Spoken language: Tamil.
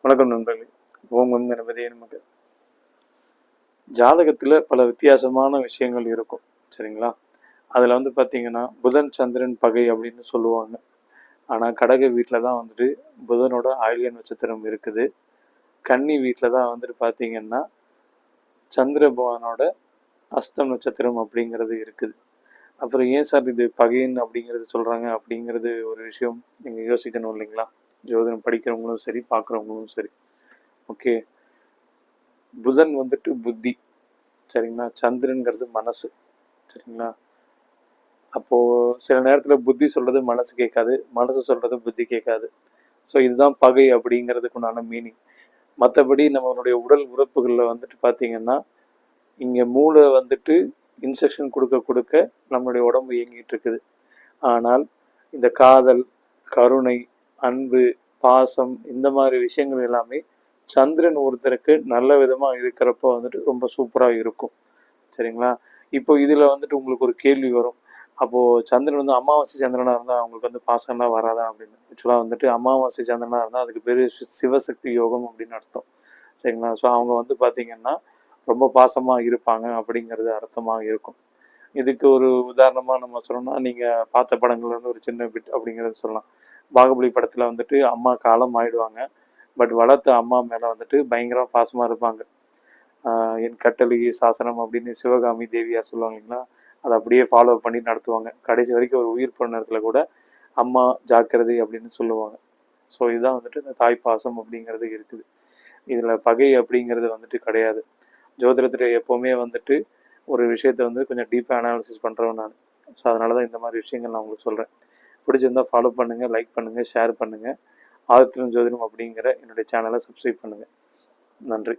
வணக்கம் நண்பர்களே. ஓம் ஓம் கணபதியே நமக்கு. ஜாதகத்தில் பல வித்தியாசமான விஷயங்கள் இருக்கும், சரிங்களா? அதில் பார்த்தீங்கன்னா புதன் சந்திரன் பகை அப்படின்னு சொல்லுவாங்க. ஆனால் கடக வீட்டில் தான் புதனோட ஆயில்ய நட்சத்திரம் இருக்குது. கன்னி வீட்டில் தான் பார்த்தீங்கன்னா சந்திர பகவானோட அஸ்தம் நட்சத்திரம் அப்படிங்கிறது இருக்குது. அப்புறம் ஏன் சார் இது பகைன்னு அப்படிங்கிறது சொல்கிறாங்க அப்படிங்கிறது ஒரு விஷயம் நீங்கள் யோசிக்கணும் இல்லைங்களா? ஜோதிடம் படிக்கிறவங்களும் சரி, பார்க்குறவங்களும் சரி. ஓகே, புதன் புத்தி, சரிங்களா? சந்திரன்கிறது மனசு, சரிங்களா? அப்போது சில நேரத்தில் புத்தி சொல்கிறது மனசு கேட்காது, மனசு சொல்கிறது புத்தி கேட்காது. ஸோ இதுதான் பகை அப்படிங்கிறதுக்குண்டான மீனிங். மற்றபடி நம்மளுடைய உடல் உறுப்புகளில் பார்த்திங்கன்னா இங்கே மூளை இன்ஸ்ட்ரக்ஷன் கொடுக்க கொடுக்க நம்மளுடைய உடம்பு இயங்கிட்டு இருக்குது. ஆனால் இந்த காதல், கருணை, அன்பு, பாசம், இந்த மாதிரி விஷயங்கள் எல்லாமே சந்திரன் ஒருத்தருக்கு நல்ல விதமாக இருக்கிறப்போ ரொம்ப சூப்பராக இருக்கும், சரிங்களா? இப்போ இதில் உங்களுக்கு ஒரு கேள்வி வரும். அப்போது சந்திரன் அமாவாசை சந்திரனாக இருந்தால் அவங்களுக்கு பாசம்லாம் வராதா அப்படின்னு. ஆக்சுவலாக அமாவாசை சந்திரனாக இருந்தால் அதுக்கு பேர் சிவசக்தி யோகம் அப்படின்னு அர்த்தம், சரிங்களா? ஸோ அவங்க பார்த்திங்கன்னா ரொம்ப பாசமாக இருப்பாங்க அப்படிங்கிறது அர்த்தமாக இருக்கும். இதுக்கு ஒரு உதாரணமாக நம்ம சொல்லணும்னா, நீங்கள் பார்த்த படங்கள் ஒரு சின்ன பிட் அப்படிங்கிறது சொல்லலாம். பாகுபலி படத்தில் அம்மா காலம் ஆயிடுவாங்க, பட் வளர்த்த அம்மா மேலே பயங்கரமாக பாசமாக இருப்பாங்க. என் கட்டளை சாசனம் அப்படின்னு சிவகாமி தேவியார் சொல்லுவாங்க இல்லைங்களா? அதை அப்படியே ஃபாலோ பண்ணி நடத்துவாங்க. கடைசி வரைக்கும் ஒரு உயிர் போன நேரத்தில் கூட அம்மா ஜாக்கிரதை அப்படின்னு சொல்லுவாங்க. ஸோ இதுதான் இந்த தாய் பாசம் அப்படிங்கிறது இருக்குது. இதில் பகை அப்படிங்கிறது கிடையாது. ஜோதிடத்தில் எப்போவுமே ஒரு விஷயத்தை கொஞ்சம் டீப்பாக அனாலிசிஸ் பண்ணுறவன் நான். ஸோ அதனால தான் இந்த மாதிரி விஷயங்கள் நான் உங்களுக்கு சொல்கிறேன். பிடிச்சிருந்தால் ஃபாலோ பண்ணுங்கள், லைக் பண்ணுங்கள், ஷேர் பண்ணுங்கள். ஆதித்யன் ஜோதிடம் அப்படிங்கிற என்னுடைய சேனலை சப்ஸ்கிரைப் பண்ணுங்கள். நன்றி.